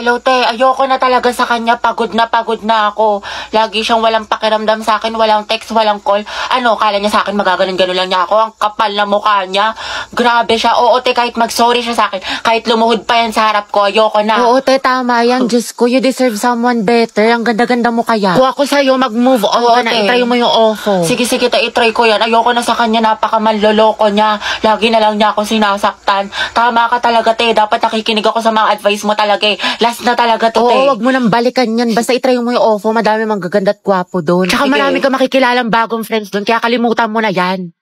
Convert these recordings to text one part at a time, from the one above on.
Hello, te. Ayoko na talaga sa kanya. Pagod na ako. Lagi siyang walang pakiramdam sa akin. Walang text, walang call. Ano, kala niya sa akin magaganon-ganon lang niya ako. Ang kapal na mukha niya. Grabe siya. Oo, te, kahit mag-sorry siya sa akin. Kahit lumuhod pa yan sa harap ko, ayoko na. Oo, te, tama yan. Diyos ko, you deserve someone better. Ang ganda-ganda mo kaya. Kung ako sa'yo, mag-move on ka na. Itry mo yung ofo. Sige, te, itry ko yan. Ayoko na sa kanya. Napakamanloloko niya. Lagi na lang niya ako sinasaktan. Tama ka talaga, te. Dapat nakikinig ako sa mga advice mo talaga eh. Last na talaga to, te. Oo, wag mo nang balikan yan. Basta itry mo yung ofo. Madami manggaganda at gwapo doon. Tsaka Sige. marami ka makikilalang bagong friends doon. Kaya kalimutan mo na yan.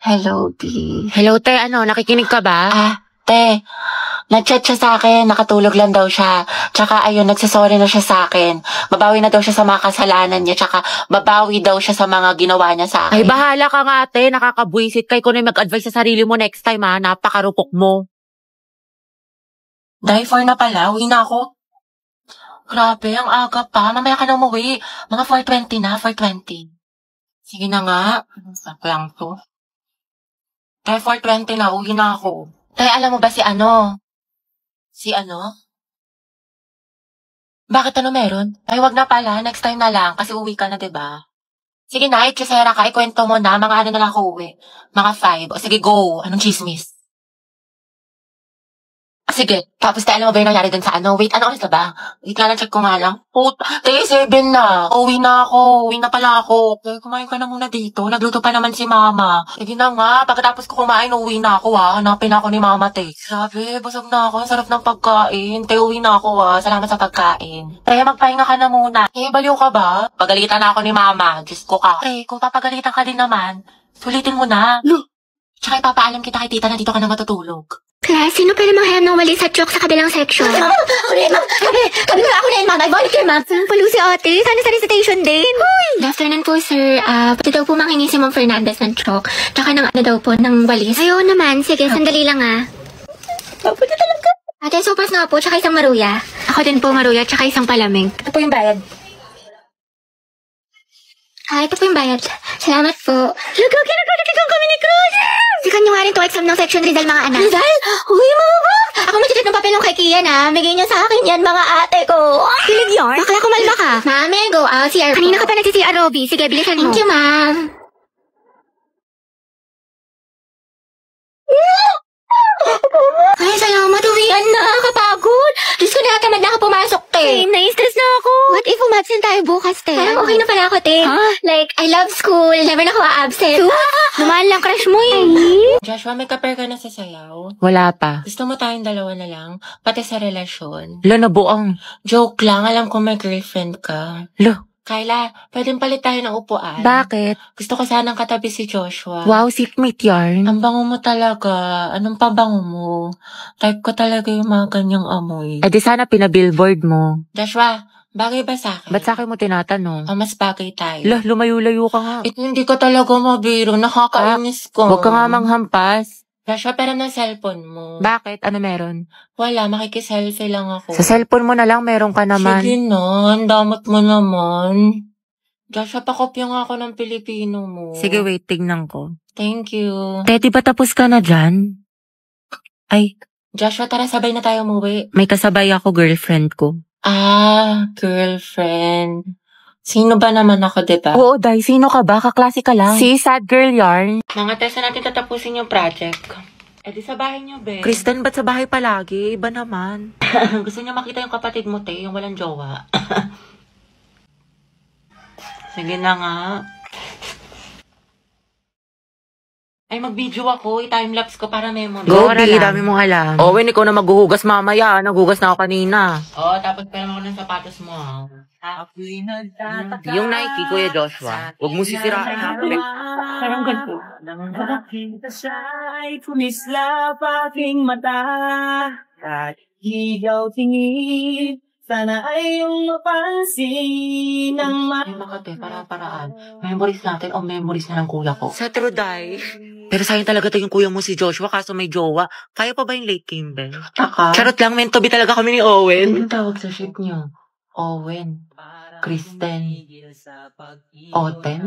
Hello, D. Hello, te. Ano, nakikinig ka ba? Te. Nag-chat siya sa akin. Nakatulog lang daw siya. Tsaka ayun, nagsasorry na siya sa akin. Babawi na daw siya sa mga kasalanan niya. Tsaka babawi daw siya sa mga ginawa niya sa akin. Ay, bahala ka nga, te. Nakakabwisit ka. Ikaw na yung mag-advise sa sarili mo next time, ha. Napakarupok mo. Die for na pala. Uwi na ako. Grabe, ang aga pa. Mamaya ka na umuwi. Mga 4:20 na, 4:20. Sige na nga. Saan lang to? Tay, 4:20 na. Uwi na ako. Tay, alam mo ba si ano? Si ano? Bakit ano meron? Ay, wag na pala. Next time na lang. Kasi uwi ka na, diba? Sige na, itchesera ka. Ikwento mo na. Mga ano na lang ako uwi. Mga 5. O sige, go. Anong chismis? Sige, tapos alam mo ba yung nangyari dun sa ano? Wait, ano oras na ba? Wait nga lang, check ko nga lang. Tayo 7 na. Uwi na ako. Uwi na pala ako. Okay, kumain ka na muna dito. Nagluto pa naman si mama. Sige na nga, pagkatapos ko kumain, uwi na ako Hanapin ako ni mama, te. Grabe, busog na ako. Ang sarap ng pagkain. Te, uwi na ako Salamat sa pagkain. Te, magpahinga ka na muna. Baliw ka ba? Pagalitan na ako ni mama. Diyos ko ka. Te, kung papagalitan ka din naman, sulitin mo na. Tsaka ipapaalam kita kay tita na dito ka na matutulog. Class, sino pala manghayam ng walis at chok sa kabilang section? Ako na yun, ma'am. Kami na ako na yun, ma'am. I volunteer, ma'am. Palo si ate. Sana sa recitation din. Good afternoon po, sir. Pwede daw po manghingi si Ma'am Fernandez ng chok. Tsaka ng ano daw po, ng walis. Ayaw naman. Sige, sandali lang Pwede talaga. Ate, sopas nga po, tsaka isang maruya. Ako din po maruya, tsaka isang palamig. Ito po yung bayad. Ito po yung bayad. Salamat po. Nagkakilagkalikigang kami ni Cruz. Sikan nyo nga rin to exam ng section Rizal, mga anak. Rizal? Uy, mama. Ako magsitit ng papel ng kay Kian, Bigay niya sa akin yan, mga ate ko. Kilig yarn? Bakla, kumalma ka. Mami, go out. CR po. Kanina ka pa nagsi-CR, Robby. Sige, bilisan mo. Thank you, ma'am. Ay, salamat. Uwian na. Kapagod. Diyos ko, nakatamad na ako pumasok, te. Same, na-stress na ako. What if umabsent tayo bukas, te? Parang okay na pala ako, te. Like, I love school. Never na ako a-absent. Lumaan lang crush mo eh. Joshua, may kapair ka na sa sayaw? Wala pa. Gusto mo tayong dalawa na lang? Pati sa relasyon? Lo, nabuang. Joke lang, alam ko may girlfriend ka. Lo, Kyla, pwedeng palit tayo ng upuan. bakit? Gusto ko sanang katabi si Joshua. Wow, seatmate yarn. Ang bango mo talaga. Anong pabango mo? Type ko talaga yung mga ganyang amoy. Eh di sana pinabillboard mo. Joshua, bagay ba sa akin? Ba't sa akin mo tinatanong? Mas bagay tayo. Lo, lumayo-layo ka nga. Ito hindi ko talaga mabiro. Nakakainis ko. Huwag ka nga manghampas. Joshua, pero ng cellphone mo. Bakit? Ano meron? Wala, makikiselfie lang ako. Sa cellphone mo na lang, meron ka naman. Sige na, ang damot mo naman. Joshua, pakopya nga ako ng Pilipino mo. Sige, wait, tignan ko. Thank you. Te, di ba tapos ka na dyan? Ay, Joshua, tara sabay na tayo umuwi. may kasabay ako, girlfriend ko. Girlfriend. Sino ba naman ako, diba? Oo, Day, sino ka ba? Kaklase ka lang. Si Sad Girl Yarn. Mga tesa natin tatapusin yung project. Di sa bahay niyo, be. Kristen, ba't sa bahay palagi? Iba naman. Gusto niyo makita yung kapatid mo, te, yung walang jowa. Sige na nga. Ay, mag-video ako. I-timelapse ko para memory. Go, Di, dami mong alam. Owen, ikaw na maghuhugas mamaya. Naghugas na ako kanina. Tapos pera mo ng sapatos mo, Ako'y nagtataka. Yung Nike, Kuya Joshua. Huwag mo sisirain, ha? Parang ganito. Nang makita siya ay kumislap aking mata. At higaw tingin, sana ay iyong mapansin ang Ay, makate, paraan. Memories natin o memories na ng kuya ko. Sa true, Day. Pero sayang talaga to yung kuya mo si Joshua, kaso may jowa. Kaya pa ba yung late Kimber? Tsaka, Charot lang, meant to be talaga kami ni Owen. anong tawag sa ship niyo? Owen. Kristen. Oten?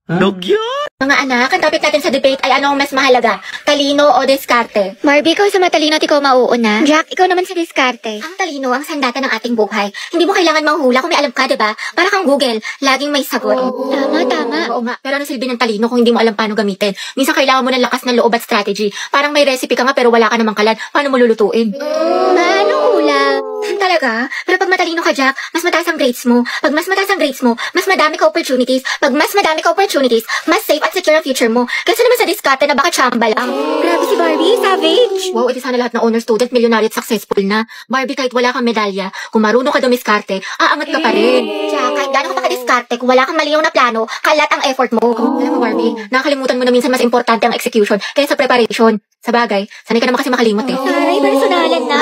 Cute! Mga anak, ang topic natin sa debate ay ano ang mas mahalaga? Talino o diskarte? Barbie, ikaw sa matalino at ikaw mauuna. Jack, ikaw naman sa diskarte. Ang talino ang sandata ng ating buhay. Hindi mo kailangan manghula kung may alam ka, diba? Para kang Google, laging may sagot. Tama. Oo nga, pero ano silbi ng talino kung hindi mo alam paano gamitin? Minsan kailangan mo ng lakas ng loob at strategy. Parang may recipe ka nga pero wala ka namang kalan. Paano mo lulutuin? Anong ulam? Talaga? Pero pag matalino ka, Jack, mas mataas ang grades mo. Pag mas mataas ang grades mo, mas madami ka opportunities. Pag mas madami ka opportunities, mas safe at secure ang future mo. Kasi naman sa diskarte na baka chamba lang. Grabe si Barbie, savage. Wow, edi sana lahat ng honor student, milyonaryo at successful na. Barbie, kahit wala kang medalya, kung marunong ka dumiskarte, aangat ka pa rin. Jack, kahit gano'n ka makadiskarte, kung wala kang maliyaw na plano, kalat ang effort mo. Alam mo, Barbie, nakakalimutan mo na minsan mas importante ang execution kaysa preparation. Sa bagay, sanay ka naman kasi makalimot eh. Aray, personalan na.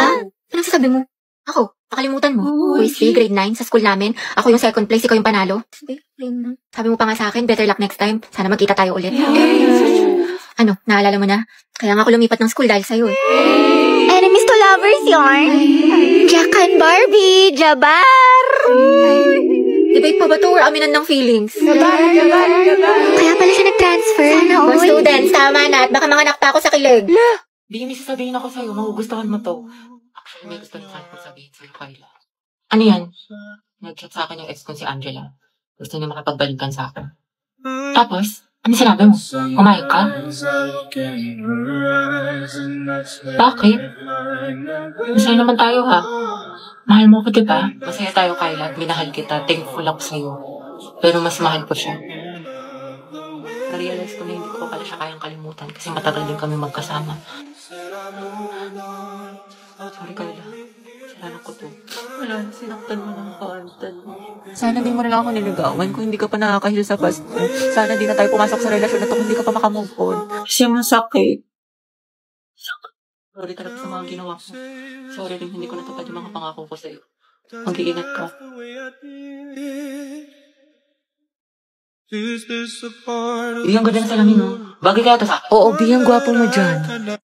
Anong sasabi mo? Ako, nakalimutan mo. Quiz B, grade 9, sa school namin. Ako yung second place, ikaw yung panalo. Sabi mo pa nga sa akin, better luck next time. Sana magkita tayo ulit. Ano, naalala mo na? Kaya nga ako lumipat ng school dahil sa'yo eh. Enemies to lovers, yarn. Jack and Barbie, Jabar. Debate pa ba to or aminan ng feelings? Kaya pala siya nag-transfer. Sana Mga all. students, tama na at baka manganak pa ako sa kilig. Di, may sasabihin ako sa'yo. Magugustuhan mo to. Actually, may gusto rin sana kong sabihin sa'yo, Kyla. Ano yan? Nag-chat sa akin yung ex ko si Angela. Gusto niya makapagbalikan sa akin. Tapos, ano sinabi mo? Umayag ka? Bakit? Masaya naman tayo, ha? Mahal mo ko, diba? Masaya tayo, Kyla. Minahal kita. Thankful ako sa'yo. Pero mas mahal ko siya. Na-realize ko na hindi ko pala siya kayang kalimutan kasi matagal din kami magkasama. Sorry, Kyla. Kasalanan ko to. Wala, sinaktan mo ng kaantan mo. Sana di mo na lang ako niligawan kung hindi ka pa nakakahil sa past mo. Sana di na tayo pumasok sa relasyon na to kung hindi ka pa makamove on. Kasi masakit. Sorry talaga sa mga ginawa ko. Sorry rin, hindi ko natupad yung mga pangako ko sa'yo. Mag-iingat ka. Iyong ganda na salamin, no? Bagay kaya to sa akin. Oo, biyang gwapo mo dyan.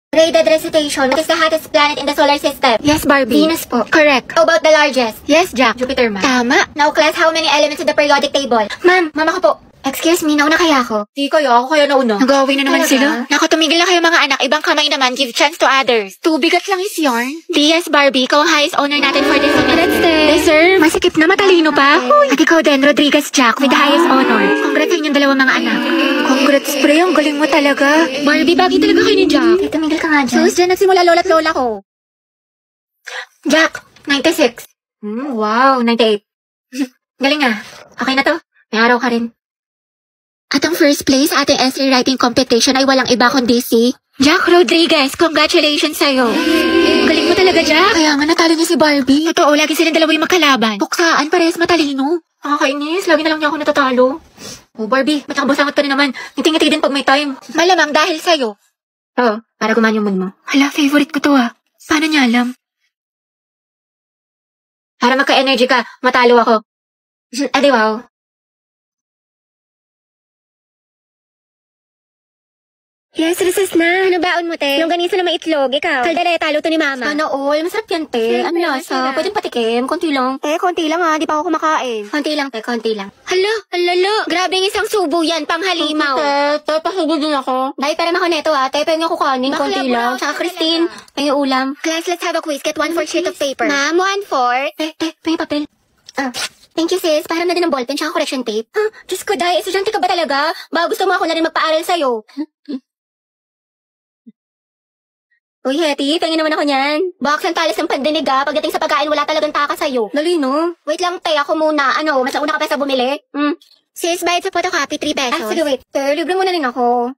Graded recitation. What is the hottest planet in the solar system? Yes, Barbie. Venus po. Correct. How about the largest? Yes, Jack. Jupiter, ma'am. Tama. Now, class, how many elements in the periodic table? Ma'am, Mama ko po. excuse me, nauna kaya ako? Di kayo, ako kaya nauna. Nag-away na naman Talaga? sila. Naku, tumigil na kayo mga anak. Ibang kamay naman. Give chance to others. Tubigat lang is yarn. DS Barbie, ikaw ang highest honor natin for this semester. Deserve. Masikip na matalino pa. At ikaw din, Rodriguez Jack, with the highest honor. Congrats sa inyong dalawang mga anak. Congrats, pre. Ang galing mo talaga. Barbie, bagay talaga kayo ni Jack. Tumigil ka nga dyan. Sus, dyan nagsimula lola at lola ko. Jack, 96. Wow, 98. Galing ah. Okay na to. May araw ka rin. At ang first place sa ating essay writing competition ay walang iba kundi si Jack Rodriguez. Congratulations sa'yo. Galing mo talaga, Jack. Kaya nga natalo niya si Barbie. Totoo, lagi silang dalawa yung magkalaban. Buksaan, parehas matalino. Nakakainis. Lagi na lang niya ako natatalo. Oh, Barbie, matakabasangat ka rin naman. Ngiti-ngiti din pag may time. Malamang dahil sa'yo. Oo, para gumaan yung mood mo. Hala, favorite ko to ah. Paano niya alam? Para magka-energy ka, matalo ako. Adi wow. Yes, recess na. Ano baon mo, te? Longganisa na may itlog. Ikaw. Kaldereta, luto ni Mama. Sana all. Masarap yan, te. Ano lasa? Pwedeng patikim. Konti lang. Konti lang ha. Di pa ako kumakain. Konti lang, te. Konti lang. Hala, grabe yung isang subo yan. Panghalimaw. Te, pasubo din ako. Dahil pera ako neto, ha. Te, pwede ako kanin. Konti lang. Tsaka Christine, pwede ulam. Class, let's have a quiz. Get 1/4 sheet of paper. Ma'am, 1/4. Te, pwede papel. Thank you, sis. Param na din ng ballpen tsaka correction tape. Diyos ko, dahil estudyante ka ba talaga? Ba, gusto mo ako na rin magpaaral sa'yo. Uy, Hetty, pengin naman ako niyan. Box ang talas ng pandinig pagdating sa pagkain, wala talagang taka sa'yo. Dali, no? Wait lang, te, ako muna. Ano, mas nauna ka pa sa bumili? Sis, bayad sa photocopy, 3 pesos. Sige, wait. Te, libre mo na rin ako.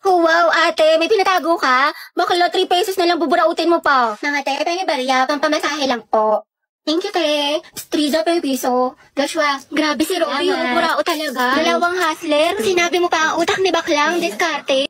Oh, wow, ate, may pinatago ka? Bakla, 3 pesos na lang buburautin mo pa. Mga te, pengin bariya, pampamasahe lang po. Thank you, te. Striza pa yung piso. Joshua, grabe si Robby, yung burao talaga. Dalawang hustler. Sinabi mo pa ang utak ni Baklang, diskarte.